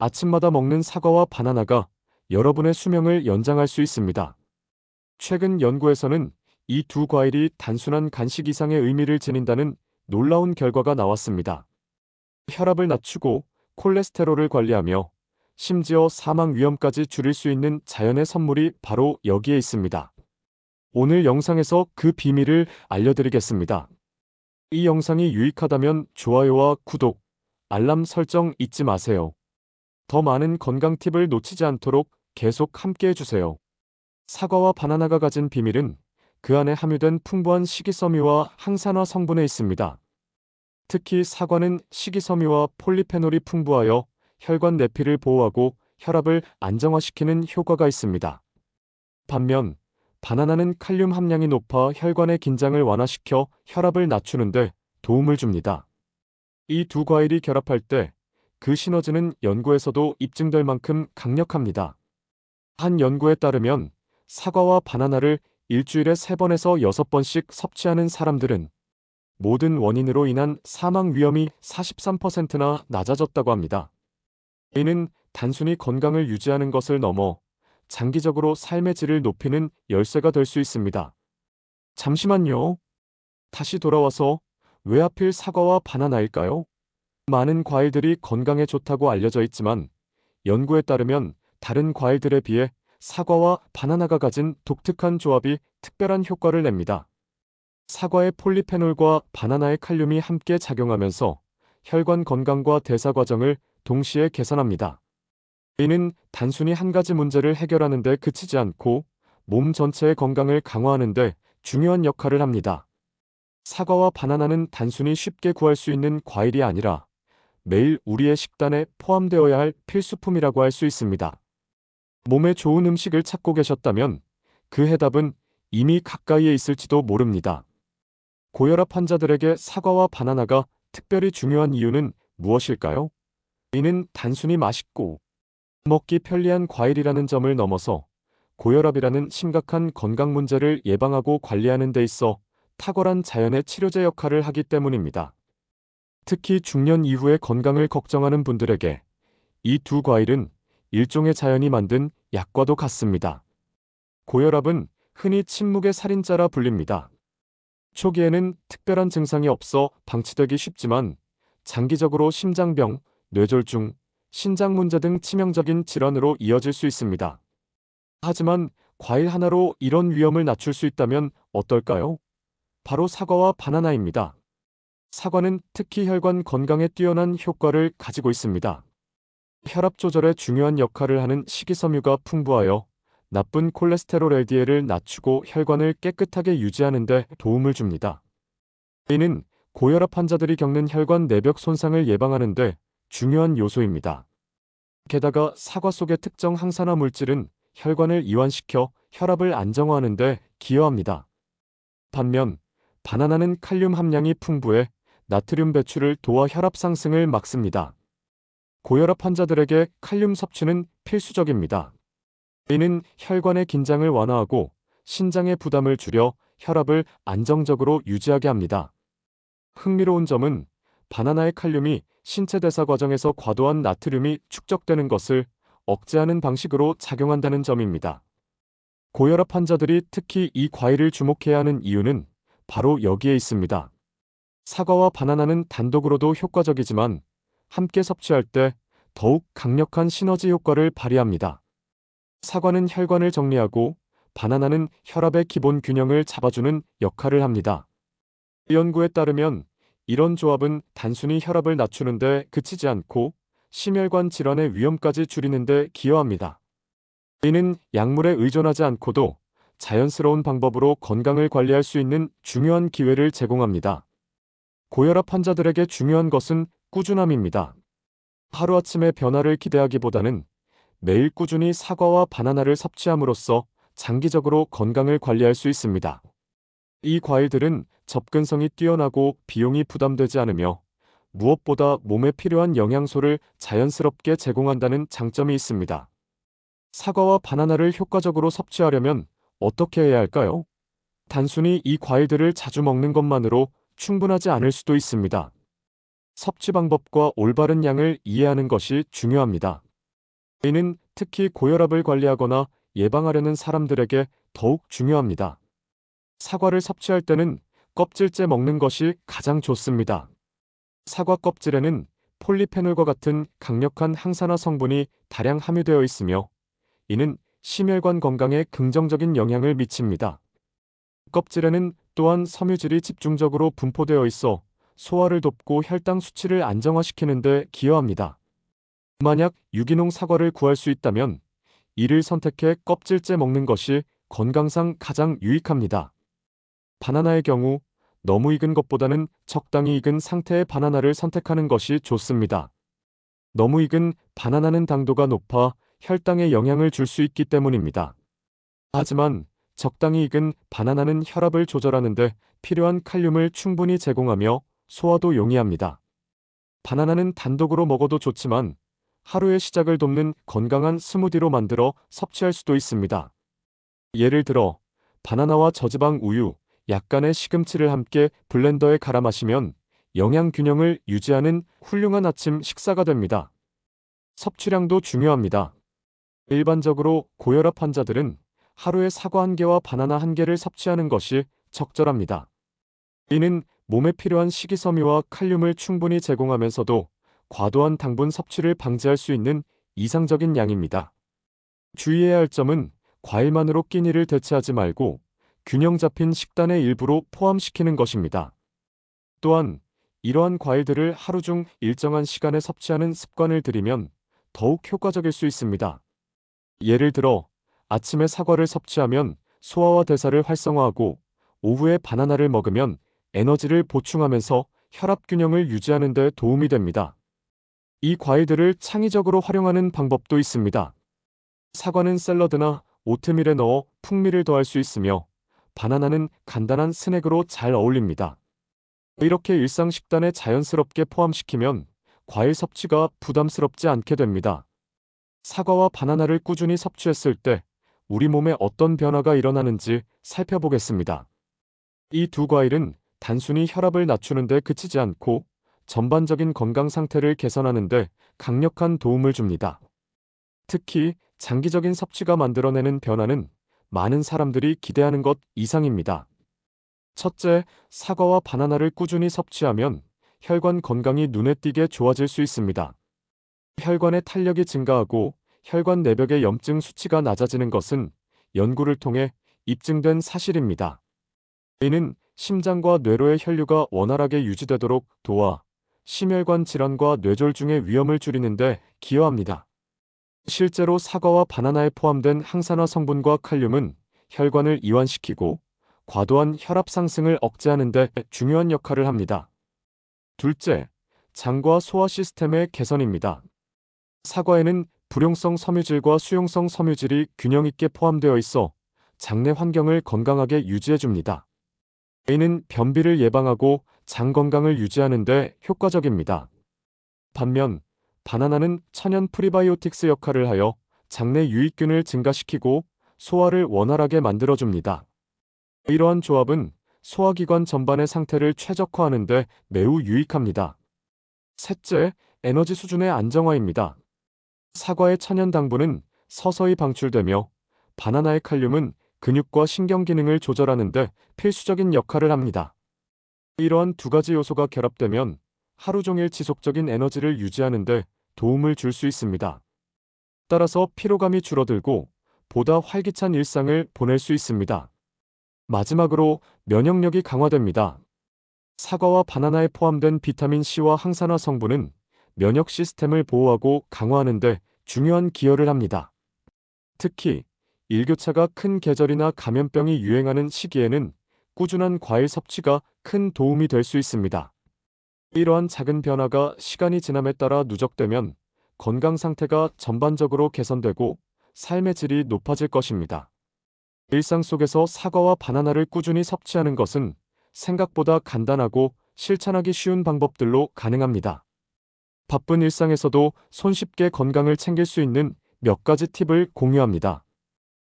아침마다 먹는 사과와 바나나가 여러분의 수명을 연장할 수 있습니다. 최근 연구에서는 이 두 과일이 단순한 간식 이상의 의미를 지닌다는 놀라운 결과가 나왔습니다. 혈압을 낮추고 콜레스테롤을 관리하며 심지어 사망 위험까지 줄일 수 있는 자연의 선물이 바로 여기에 있습니다. 오늘 영상에서 그 비밀을 알려드리겠습니다. 이 영상이 유익하다면 좋아요와 구독, 알람 설정 잊지 마세요. 더 많은 건강 팁을 놓치지 않도록 계속 함께 해주세요. 사과와 바나나가 가진 비밀은 그 안에 함유된 풍부한 식이섬유와 항산화 성분에 있습니다. 특히 사과는 식이섬유와 폴리페놀이 풍부하여 혈관 내피를 보호하고 혈압을 안정화시키는 효과가 있습니다. 반면 바나나는 칼륨 함량이 높아 혈관의 긴장을 완화시켜 혈압을 낮추는데 도움을 줍니다. 이 두 과일이 결합할 때 그 시너지는 연구에서도 입증될 만큼 강력합니다. 한 연구에 따르면 사과와 바나나를 일주일에 3번에서 6번씩 섭취하는 사람들은 모든 원인으로 인한 사망 위험이 43%나 낮아졌다고 합니다. 이는 단순히 건강을 유지하는 것을 넘어 장기적으로 삶의 질을 높이는 열쇠가 될 수 있습니다. 잠시만요. 다시 돌아와서 왜 하필 사과와 바나나일까요? 많은 과일들이 건강에 좋다고 알려져 있지만 연구에 따르면 다른 과일들에 비해 사과와 바나나가 가진 독특한 조합이 특별한 효과를 냅니다. 사과의 폴리페놀과 바나나의 칼륨이 함께 작용하면서 혈관 건강과 대사 과정을 동시에 개선합니다. 이는 단순히 한 가지 문제를 해결하는 데 그치지 않고 몸 전체의 건강을 강화하는 데 중요한 역할을 합니다. 사과와 바나나는 단순히 쉽게 구할 수 있는 과일이 아니라 매일 우리의 식단에 포함되어야 할 필수품이라고 할 수 있습니다. 몸에 좋은 음식을 찾고 계셨다면 그 해답은 이미 가까이에 있을지도 모릅니다. 고혈압 환자들에게 사과와 바나나가 특별히 중요한 이유는 무엇일까요? 이는 단순히 맛있고 먹기 편리한 과일이라는 점을 넘어서 고혈압이라는 심각한 건강 문제를 예방하고 관리하는 데 있어 탁월한 자연의 치료제 역할을 하기 때문입니다. 특히 중년 이후의 건강을 걱정하는 분들에게 이 두 과일은 일종의 자연이 만든 약과도 같습니다. 고혈압은 흔히 침묵의 살인자라 불립니다. 초기에는 특별한 증상이 없어 방치되기 쉽지만 장기적으로 심장병, 뇌졸중, 신장 문제 등 치명적인 질환으로 이어질 수 있습니다. 하지만 과일 하나로 이런 위험을 낮출 수 있다면 어떨까요? 바로 사과와 바나나입니다. 사과는 특히 혈관 건강에 뛰어난 효과를 가지고 있습니다. 혈압 조절에 중요한 역할을 하는 식이섬유가 풍부하여 나쁜 콜레스테롤 LDL을 낮추고 혈관을 깨끗하게 유지하는 데 도움을 줍니다. 이는 고혈압 환자들이 겪는 혈관 내벽 손상을 예방하는 데 중요한 요소입니다. 게다가 사과 속의 특정 항산화 물질은 혈관을 이완시켜 혈압을 안정화하는 데 기여합니다. 반면 바나나는 칼륨 함량이 풍부해 나트륨 배출을 도와 혈압 상승을 막습니다. 고혈압 환자들에게 칼륨 섭취는 필수적입니다. 이는 혈관의 긴장을 완화하고 신장의 부담을 줄여 혈압을 안정적으로 유지하게 합니다. 흥미로운 점은 바나나의 칼륨이 신체 대사 과정에서 과도한 나트륨이 축적되는 것을 억제하는 방식으로 작용한다는 점입니다. 고혈압 환자들이 특히 이 과일을 주목해야 하는 이유는 바로 여기에 있습니다. 사과와 바나나는 단독으로도 효과적이지만 함께 섭취할 때 더욱 강력한 시너지 효과를 발휘합니다. 사과는 혈관을 정리하고 바나나는 혈압의 기본 균형을 잡아주는 역할을 합니다. 연구에 따르면 이런 조합은 단순히 혈압을 낮추는 데 그치지 않고 심혈관 질환의 위험까지 줄이는 데 기여합니다. 이는 약물에 의존하지 않고도 자연스러운 방법으로 건강을 관리할 수 있는 중요한 기회를 제공합니다. 고혈압 환자들에게 중요한 것은 꾸준함입니다. 하루아침에 변화를 기대하기보다는 매일 꾸준히 사과와 바나나를 섭취함으로써 장기적으로 건강을 관리할 수 있습니다. 이 과일들은 접근성이 뛰어나고 비용이 부담되지 않으며 무엇보다 몸에 필요한 영양소를 자연스럽게 제공한다는 장점이 있습니다. 사과와 바나나를 효과적으로 섭취하려면 어떻게 해야 할까요? 단순히 이 과일들을 자주 먹는 것만으로 충분하지 않을 수도 있습니다. 섭취 방법과 올바른 양을 이해하는 것이 중요합니다. 이는 특히 고혈압을 관리하거나 예방하려는 사람들에게 더욱 중요합니다. 사과를 섭취할 때는 껍질째 먹는 것이 가장 좋습니다. 사과 껍질에는 폴리페놀과 같은 강력한 항산화 성분이 다량 함유되어 있으며 이는 심혈관 건강에 긍정적인 영향을 미칩니다. 껍질에는 또한 섬유질이 집중적으로 분포되어 있어 소화를 돕고 혈당 수치를 안정화시키는 데 기여합니다. 만약 유기농 사과를 구할 수 있다면 이를 선택해 껍질째 먹는 것이 건강상 가장 유익합니다. 바나나의 경우 너무 익은 것보다는 적당히 익은 상태의 바나나를 선택하는 것이 좋습니다. 너무 익은 바나나는 당도가 높아 혈당에 영향을 줄 수 있기 때문입니다. 하지만 적당히 익은 바나나는 혈압을 조절하는 데 필요한 칼륨을 충분히 제공하며 소화도 용이합니다. 바나나는 단독으로 먹어도 좋지만 하루의 시작을 돕는 건강한 스무디로 만들어 섭취할 수도 있습니다. 예를 들어 바나나와 저지방 우유, 약간의 시금치를 함께 블렌더에 갈아 마시면 영양 균형을 유지하는 훌륭한 아침 식사가 됩니다. 섭취량도 중요합니다. 일반적으로 고혈압 환자들은 하루에 사과 1개와 바나나 1개를 섭취하는 것이 적절합니다. 이는 몸에 필요한 식이섬유와 칼륨을 충분히 제공하면서도 과도한 당분 섭취를 방지할 수 있는 이상적인 양입니다. 주의해야 할 점은 과일만으로 끼니를 대체하지 말고 균형 잡힌 식단의 일부로 포함시키는 것입니다. 또한 이러한 과일들을 하루 중 일정한 시간에 섭취하는 습관을 들이면 더욱 효과적일 수 있습니다. 예를 들어 아침에 사과를 섭취하면 소화와 대사를 활성화하고 오후에 바나나를 먹으면 에너지를 보충하면서 혈압 균형을 유지하는 데 도움이 됩니다. 이 과일들을 창의적으로 활용하는 방법도 있습니다. 사과는 샐러드나 오트밀에 넣어 풍미를 더할 수 있으며 바나나는 간단한 스낵으로 잘 어울립니다. 이렇게 일상 식단에 자연스럽게 포함시키면 과일 섭취가 부담스럽지 않게 됩니다. 사과와 바나나를 꾸준히 섭취했을 때 우리 몸에 어떤 변화가 일어나는지 살펴보겠습니다. 이 두 과일은 단순히 혈압을 낮추는 데 그치지 않고 전반적인 건강 상태를 개선하는 데 강력한 도움을 줍니다. 특히 장기적인 섭취가 만들어내는 변화는 많은 사람들이 기대하는 것 이상입니다. 첫째, 사과와 바나나를 꾸준히 섭취하면 혈관 건강이 눈에 띄게 좋아질 수 있습니다. 혈관의 탄력이 증가하고 혈관 내벽의 염증 수치가 낮아지는 것은 연구를 통해 입증된 사실입니다. 이는 심장과 뇌로의 혈류가 원활하게 유지되도록 도와 심혈관 질환과 뇌졸중의 위험을 줄이는 데 기여합니다. 실제로 사과와 바나나에 포함된 항산화 성분과 칼륨은 혈관을 이완시키고 과도한 혈압 상승을 억제하는 데 중요한 역할을 합니다. 둘째, 장과 소화 시스템의 개선입니다. 사과에는 불용성 섬유질과 수용성 섬유질이 균형 있게 포함되어 있어 장내 환경을 건강하게 유지해 줍니다. 이는 변비를 예방하고 장 건강을 유지하는 데 효과적입니다. 반면 바나나는 천연 프리바이오틱스 역할을 하여 장내 유익균을 증가시키고 소화를 원활하게 만들어줍니다. 이러한 조합은 소화기관 전반의 상태를 최적화하는 데 매우 유익합니다. 셋째, 에너지 수준의 안정화입니다. 사과의 천연 당분은 서서히 방출되며 바나나의 칼륨은 근육과 신경 기능을 조절하는 데 필수적인 역할을 합니다. 이러한 두 가지 요소가 결합되면 하루 종일 지속적인 에너지를 유지하는 데 도움을 줄 수 있습니다. 따라서 피로감이 줄어들고 보다 활기찬 일상을 보낼 수 있습니다. 마지막으로 면역력이 강화됩니다. 사과와 바나나에 포함된 비타민 C와 항산화 성분은 면역 시스템을 보호하고 강화하는 데 중요한 기여를 합니다. 특히 일교차가 큰 계절이나 감염병이 유행하는 시기에는 꾸준한 과일 섭취가 큰 도움이 될 수 있습니다. 이러한 작은 변화가 시간이 지남에 따라 누적되면 건강 상태가 전반적으로 개선되고 삶의 질이 높아질 것입니다. 일상 속에서 사과와 바나나를 꾸준히 섭취하는 것은 생각보다 간단하고 실천하기 쉬운 방법들로 가능합니다. 바쁜 일상에서도 손쉽게 건강을 챙길 수 있는 몇 가지 팁을 공유합니다.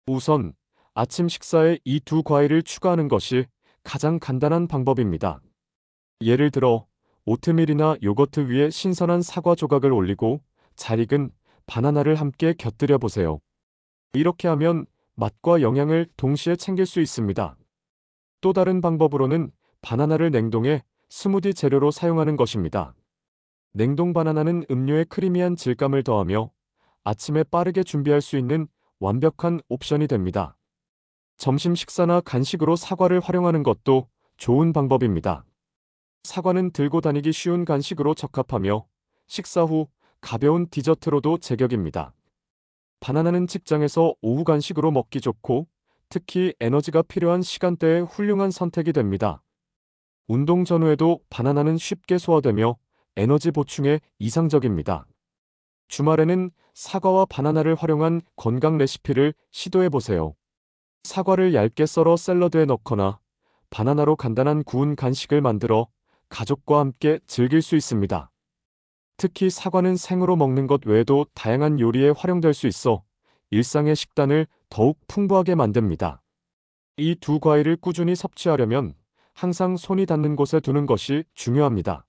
우선 아침 식사에 이 두 과일을 추가하는 것이 가장 간단한 방법입니다. 예를 들어 오트밀이나 요거트 위에 신선한 사과 조각을 올리고 잘 익은 바나나를 함께 곁들여 보세요. 이렇게 하면 맛과 영양을 동시에 챙길 수 있습니다. 또 다른 방법으로는 바나나를 냉동해 스무디 재료로 사용하는 것입니다. 냉동 바나나는 음료에 크리미한 질감을 더하며 아침에 빠르게 준비할 수 있는 완벽한 옵션이 됩니다. 점심 식사나 간식으로 사과를 활용하는 것도 좋은 방법입니다. 사과는 들고 다니기 쉬운 간식으로 적합하며 식사 후 가벼운 디저트로도 제격입니다. 바나나는 직장에서 오후 간식으로 먹기 좋고 특히 에너지가 필요한 시간대에 훌륭한 선택이 됩니다. 운동 전후에도 바나나는 쉽게 소화되며 에너지 보충에 이상적입니다. 주말에는 사과와 바나나를 활용한 건강 레시피를 시도해 보세요. 사과를 얇게 썰어 샐러드에 넣거나 바나나로 간단한 구운 간식을 만들어 가족과 함께 즐길 수 있습니다. 특히 사과는 생으로 먹는 것 외에도 다양한 요리에 활용될 수 있어 일상의 식단을 더욱 풍부하게 만듭니다. 이 두 과일을 꾸준히 섭취하려면 항상 손이 닿는 곳에 두는 것이 중요합니다.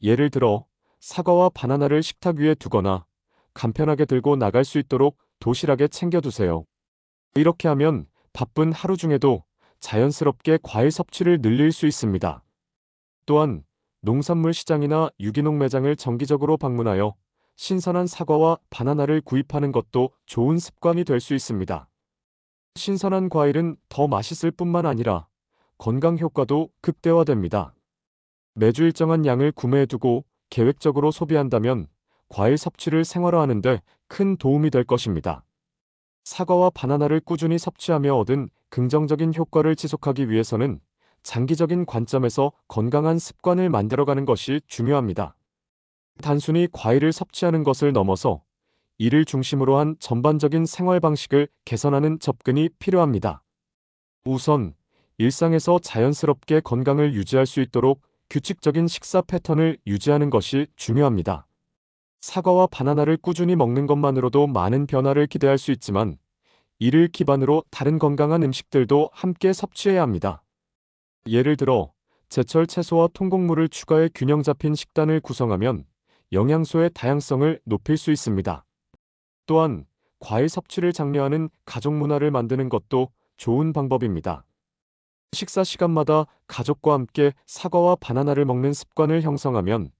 예를 들어 사과와 바나나를 식탁 위에 두거나 간편하게 들고 나갈 수 있도록 도시락에 챙겨두세요. 이렇게 하면 바쁜 하루 중에도 자연스럽게 과일 섭취를 늘릴 수 있습니다. 또한 농산물 시장이나 유기농 매장을 정기적으로 방문하여 신선한 사과와 바나나를 구입하는 것도 좋은 습관이 될 수 있습니다. 신선한 과일은 더 맛있을 뿐만 아니라 건강 효과도 극대화됩니다. 매주 일정한 양을 구매해두고 계획적으로 소비한다면 과일 섭취를 생활화하는 데 큰 도움이 될 것입니다. 사과와 바나나를 꾸준히 섭취하며 얻은 긍정적인 효과를 지속하기 위해서는 장기적인 관점에서 건강한 습관을 만들어가는 것이 중요합니다. 단순히 과일을 섭취하는 것을 넘어서 이를 중심으로 한 전반적인 생활 방식을 개선하는 접근이 필요합니다. 우선 일상에서 자연스럽게 건강을 유지할 수 있도록 규칙적인 식사 패턴을 유지하는 것이 중요합니다. 사과와 바나나를 꾸준히 먹는 것만으로도 많은 변화를 기대할 수 있지만 이를 기반으로 다른 건강한 음식들도 함께 섭취해야 합니다. 예를 들어 제철 채소와 통곡물을 추가해 균형 잡힌 식단을 구성하면 영양소의 다양성을 높일 수 있습니다. 또한 과일 섭취를 장려하는 가족 문화를 만드는 것도 좋은 방법입니다. 식사 시간마다 가족과 함께 사과와 바나나를 먹는 습관을 형성하면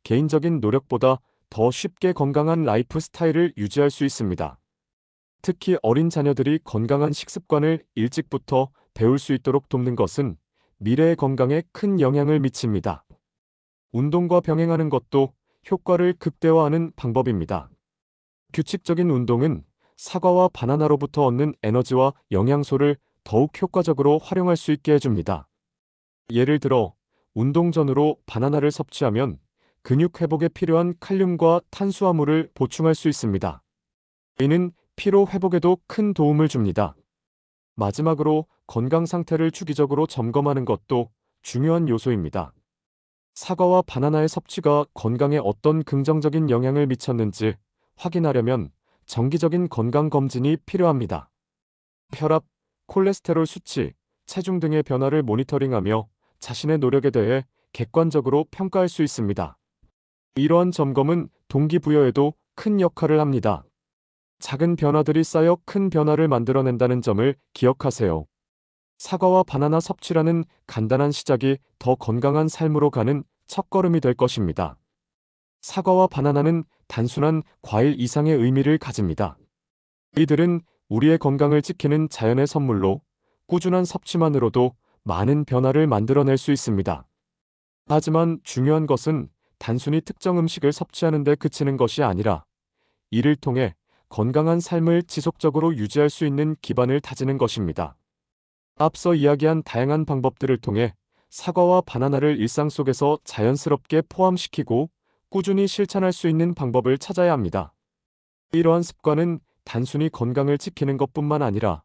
개인적인 노력보다 더 쉽게 건강한 라이프 스타일을 유지할 수 있습니다. 특히 어린 자녀들이 건강한 식습관을 일찍부터 배울 수 있도록 돕는 것은 미래의 건강에 큰 영향을 미칩니다. 운동과 병행하는 것도 효과를 극대화하는 방법입니다. 규칙적인 운동은 사과와 바나나로부터 얻는 에너지와 영양소를 더욱 효과적으로 활용할 수 있게 해줍니다. 예를 들어 운동 전후로 바나나를 섭취하면 근육 회복에 필요한 칼륨과 탄수화물을 보충할 수 있습니다. 이는 피로 회복에도 큰 도움을 줍니다. 마지막으로 건강 상태를 주기적으로 점검하는 것도 중요한 요소입니다. 사과와 바나나의 섭취가 건강에 어떤 긍정적인 영향을 미쳤는지 확인하려면 정기적인 건강 검진이 필요합니다. 혈압, 콜레스테롤 수치, 체중 등의 변화를 모니터링하며 자신의 노력에 대해 객관적으로 평가할 수 있습니다. 이러한 점검은 동기부여에도 큰 역할을 합니다. 작은 변화들이 쌓여 큰 변화를 만들어낸다는 점을 기억하세요. 사과와 바나나 섭취라는 간단한 시작이 더 건강한 삶으로 가는 첫걸음이 될 것입니다. 사과와 바나나는 단순한 과일 이상의 의미를 가집니다. 이들은 우리의 건강을 지키는 자연의 선물로 꾸준한 섭취만으로도 많은 변화를 만들어낼 수 있습니다. 하지만 중요한 것은 단순히 특정 음식을 섭취하는 데 그치는 것이 아니라 이를 통해 건강한 삶을 지속적으로 유지할 수 있는 기반을 다지는 것입니다. 앞서 이야기한 다양한 방법들을 통해 사과와 바나나를 일상 속에서 자연스럽게 포함시키고 꾸준히 실천할 수 있는 방법을 찾아야 합니다. 이러한 습관은 단순히 건강을 지키는 것뿐만 아니라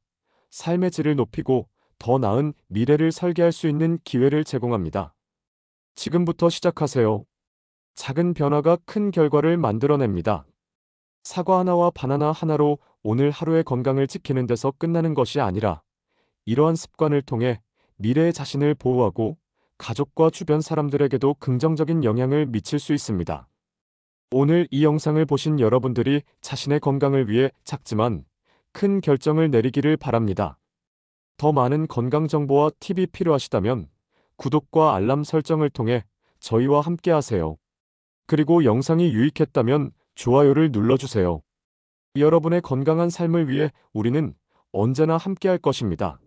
삶의 질을 높이고 더 나은 미래를 설계할 수 있는 기회를 제공합니다. 지금부터 시작하세요. 작은 변화가 큰 결과를 만들어냅니다. 사과 하나와 바나나 하나로 오늘 하루의 건강을 지키는 데서 끝나는 것이 아니라 이러한 습관을 통해 미래의 자신을 보호하고 가족과 주변 사람들에게도 긍정적인 영향을 미칠 수 있습니다. 오늘 이 영상을 보신 여러분들이 자신의 건강을 위해 작지만 큰 결정을 내리기를 바랍니다. 더 많은 건강 정보와 팁이 필요하시다면 구독과 알람 설정을 통해 저희와 함께 하세요. 그리고 영상이 유익했다면 좋아요를 눌러주세요. 여러분의 건강한 삶을 위해 우리는 언제나 함께할 것입니다.